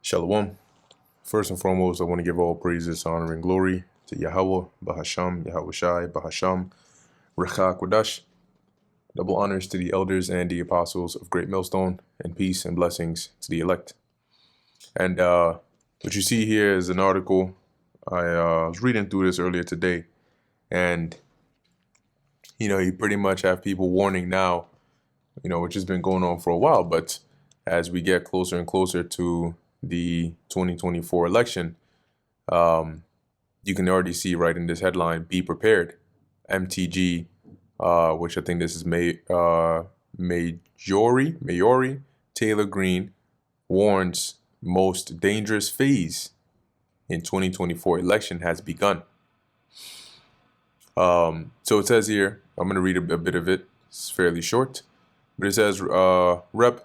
Shalom. First and foremost, I want to give all praises, honor, and glory to Yahweh, Bahasham, Yahweh Shai, Bahasham, Recha Kodash. Double honors to the elders and the apostles of Great Millstone, and peace and blessings to the elect. And what you see here is an article. I was reading through this earlier today, and you pretty much have people warning now, which has been going on for a while, but as we get closer and closer to the 2024 election, you can already see right in this headline, be prepared. MTG, which I think this is Mayory Taylor Greene, warns most dangerous phase in 2024 election has begun. So it says here, I'm going to read a bit of it. It's fairly short, but it says Rep.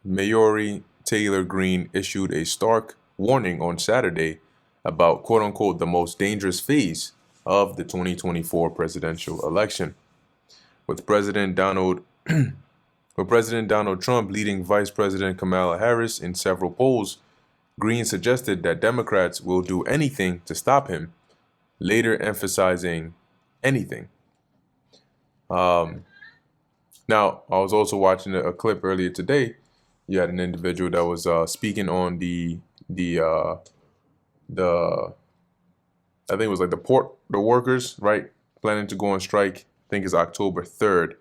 Mayory Taylor Greene issued a stark warning on Saturday about quote-unquote the most dangerous phase of the 2024 presidential election. With President Donald Trump leading Vice President Kamala Harris in several polls, Greene suggested that Democrats will do anything to stop him, later emphasizing anything. Now, I was also watching a clip earlier today. You had an individual that was speaking on the I think it was like the workers, right, planning to go on strike. I think it's October 3rd,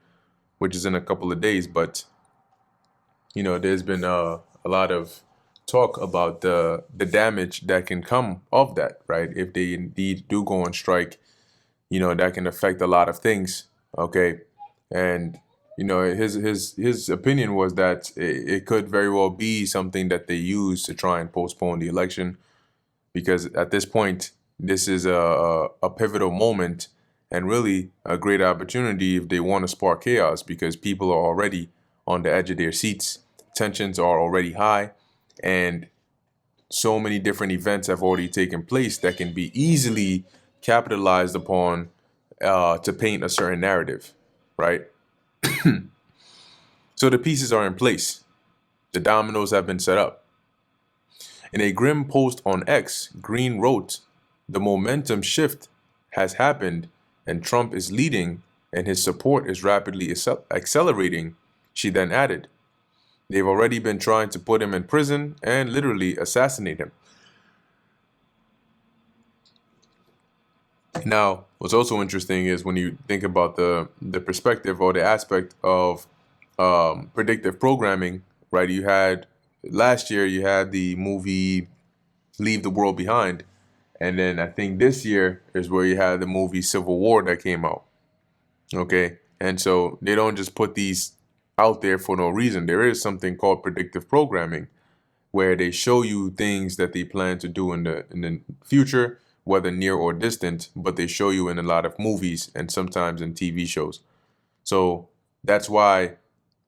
which is in a couple of days. But there's been a lot of talk about the damage that can come of that, right? If they indeed do go on strike, that can affect a lot of things. Okay, and his opinion was that it could very well be something that they use to try and postpone the election, because at this point, this is a pivotal moment and really a great opportunity if they want to spark chaos, because people are already on the edge of their seats. Tensions are already high, and so many different events have already taken place that can be easily capitalized upon to paint a certain narrative, right? So the pieces are in place. The dominoes have been set up. In a grim post on X, Greene wrote, "The momentum shift has happened and Trump is leading and his support is rapidly accelerating." She then added, "They've already been trying to put him in prison and literally assassinate him." Now, what's also interesting is when you think about the perspective or the aspect of predictive programming, right? Last year, you had the movie Leave the World Behind. And then I think this year is where you had the movie Civil War that came out. Okay. And so they don't just put these out there for no reason. There is something called predictive programming, where they show you things that they plan to do in the future, whether near or distant, but they show you in a lot of movies and sometimes in TV shows. So that's why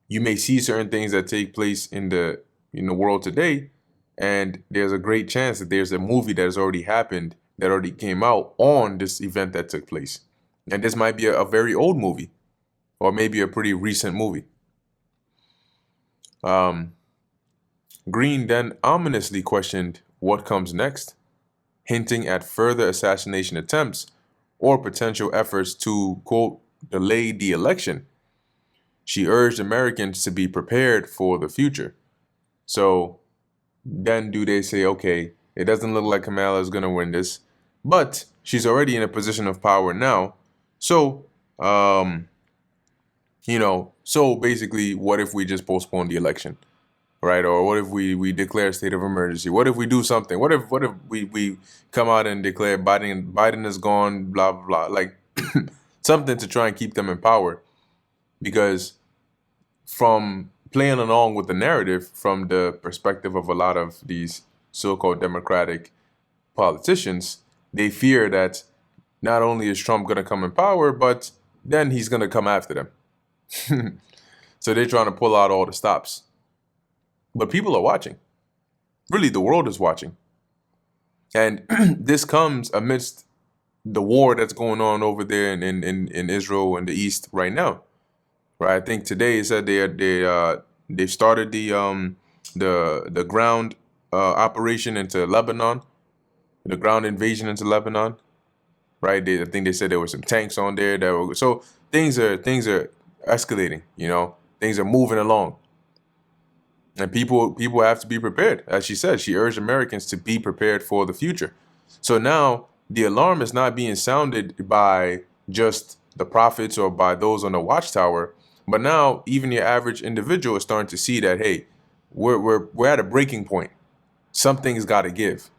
you may see certain things that take place in the world today, and there's a great chance that there's a movie that has already happened, that already came out on this event that took place. And this might be a very old movie, or maybe a pretty recent movie. Greene then ominously questioned what comes next, hinting at further assassination attempts or potential efforts to, quote, delay the election. She urged Americans to be prepared for the future. So then do they say, okay, it doesn't look like Kamala is going to win this, but she's already in a position of power now. So, so basically, what if we just postpone the election, right? Or what if we declare a state of emergency? What if we do something? What if we come out and declare Biden is gone, blah, blah, blah, like something to try and keep them in power? Because from playing along with the narrative, from the perspective of a lot of these so-called Democratic politicians, they fear that not only is Trump going to come in power, but then he's going to come after them. So they're trying to pull out all the stops. But people are watching. Really, the world is watching. And this comes amidst the war that's going on over there in Israel and the East right now. Right, I think today it said they started the ground operation into Lebanon, the ground invasion into Lebanon, right? I think they said there were some tanks on there that were, so things are escalating. Things are moving along, and people have to be prepared. As she said, she urged Americans to be prepared for the future. So now the alarm is not being sounded by just the prophets or by those on the watchtower, but now even your average individual is starting to see that, hey, we're at a breaking point. Something's got to give.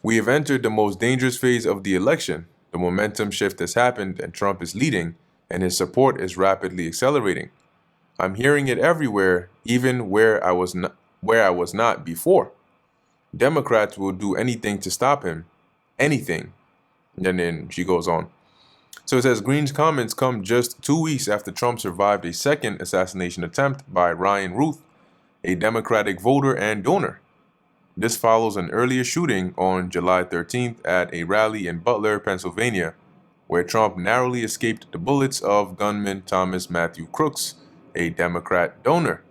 We have entered the most dangerous phase of the election. The momentum shift has happened and Trump is leading, and his support is rapidly accelerating. I'm hearing it everywhere, even where I was not before. Democrats will do anything to stop him. Anything. And then she goes on. So it says Green's comments come just 2 weeks after Trump survived a second assassination attempt by Ryan Ruth, a Democratic voter and donor. This follows an earlier shooting on July 13th at a rally in Butler, Pennsylvania, where Trump narrowly escaped the bullets of gunman Thomas Matthew Crooks, a Democrat donor.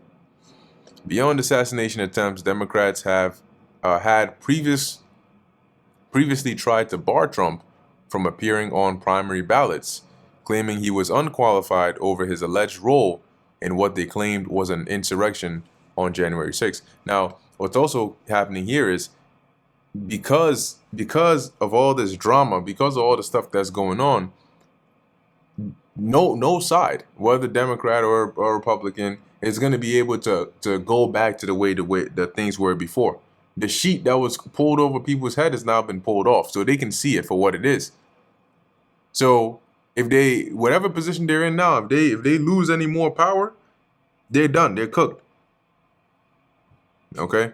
Beyond assassination attempts, Democrats have had previously tried to bar Trump from appearing on primary ballots, claiming he was unqualified over his alleged role in what they claimed was an insurrection on January 6th. Now, what's also happening here is because of all this drama, because of all the stuff that's going on, no side, whether Democrat or Republican, is going to be able to go back to the way that things were before. The sheet that was pulled over people's head has now been pulled off, so they can see it for what it is. So if they, whatever position they're in now, if they lose any more power, they're done. They're cooked. Okay.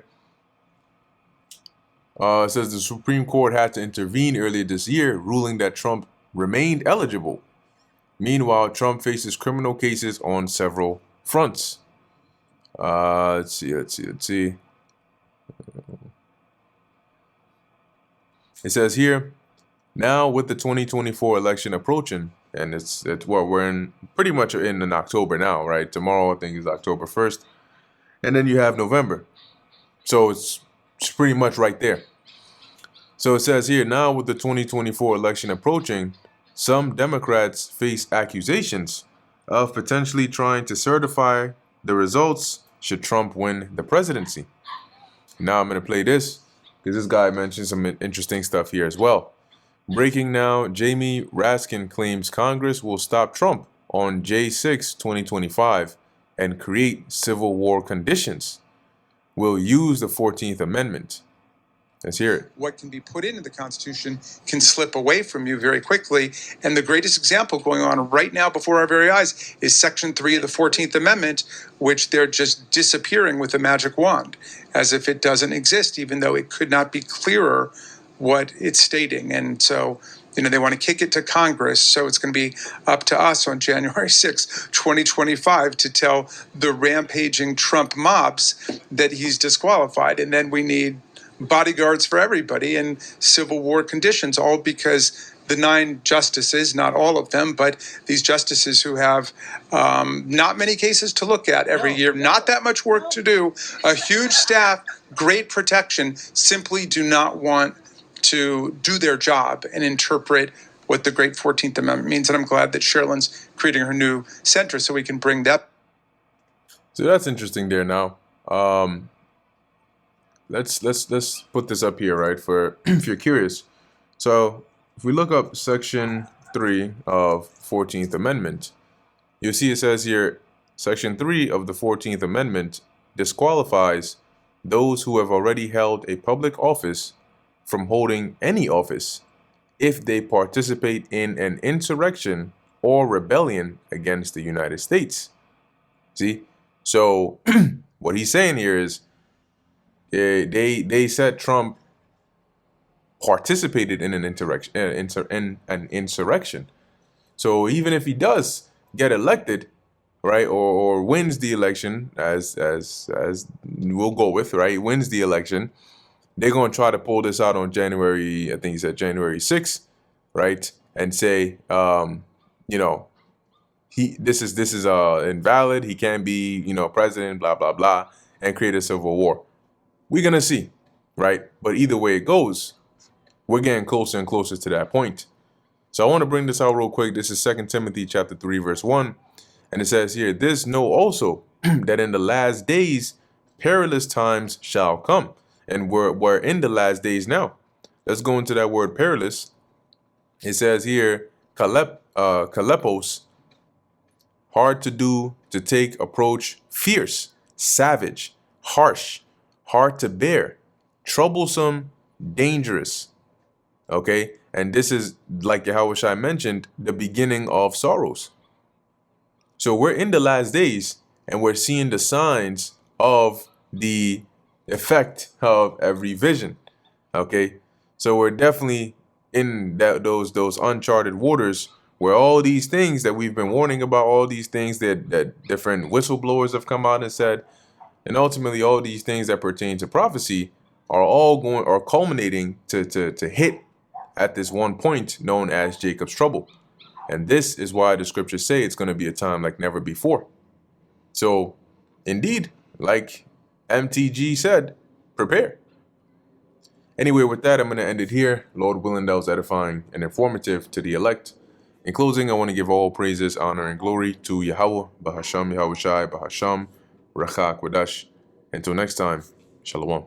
It says the Supreme Court had to intervene earlier this year, ruling that Trump remained eligible. Meanwhile, Trump faces criminal cases on several fronts. Let's see. It says here, now with the 2024 election approaching, and it's what we're in, pretty much in October now, right? Tomorrow, I think, is October 1st. And then you have November. So it's pretty much right there. So it says here, now with the 2024 election approaching, some Democrats face accusations of potentially trying to certify the results should Trump win the presidency. Now I'm going to play this because this guy mentioned some interesting stuff here as well. Breaking now, Jamie Raskin claims Congress will stop Trump on J6 2025 and create civil war conditions. Will use the 14th Amendment. Let's hear it. What can be put into the Constitution can slip away from you very quickly. And the greatest example going on right now before our very eyes is Section 3 of the 14th Amendment, which they're just disappearing with a magic wand, as if it doesn't exist, even though it could not be clearer what it's stating. And so, they want to kick it to Congress, so it's going to be up to us on January 6, 2025, to tell the rampaging Trump mobs that he's disqualified. And then we need bodyguards for everybody and civil war conditions, all because the 9 justices, not all of them, but these justices who have not many cases to look at every year, not that much work to do, a huge staff, great protection, simply do not want to do their job and interpret what the great 14th Amendment means. And I'm glad that Sherilyn's creating her new center so we can bring that. So that's interesting there now. Let's put this up here, right? For if you're curious. So if we look up Section 3 of 14th Amendment, you'll see it says here, Section 3 of the 14th Amendment disqualifies those who have already held a public office from holding any office if they participate in an insurrection or rebellion against the United States. See? So what he's saying here is they said Trump participated in an insurrection. So even if he does get elected, right, or wins the election, as we'll go with, right, wins the election, they're going to try to pull this out on January, I think he said January 6th, right, and say, this is invalid. He can't be, president, blah, blah, blah, and create a civil war. We're going to see, right? But either way it goes, we're getting closer and closer to that point. So I want to bring this out real quick. This is 2 Timothy chapter 3, verse 1. And it says here, this know also that in the last days perilous times shall come. And we're in the last days now. Let's go into that word perilous. It says here, kalepos, hard to do, to take, approach, fierce, savage, harsh, hard to bear, troublesome, dangerous. Okay, and this is, like Yahushua mentioned, the beginning of sorrows. So we're in the last days, and we're seeing the signs of the effect of every vision. Okay, so we're definitely in those uncharted waters where all these things that we've been warning about, all these things that different whistleblowers have come out and said, and ultimately all these things that pertain to prophecy are all going or culminating to hit at this one point known as Jacob's trouble. And this is why the scriptures say it's going to be a time like never before. So indeed, like MTG said, prepare. Anyway, with that, I'm going to end it here. Lord willing, that was edifying and informative to the elect. In closing, I want to give all praises, honor, and glory to Yahweh, Bahasham, Yahushai, Bahasham, Rachak, Wadash. Until next time, Shalom.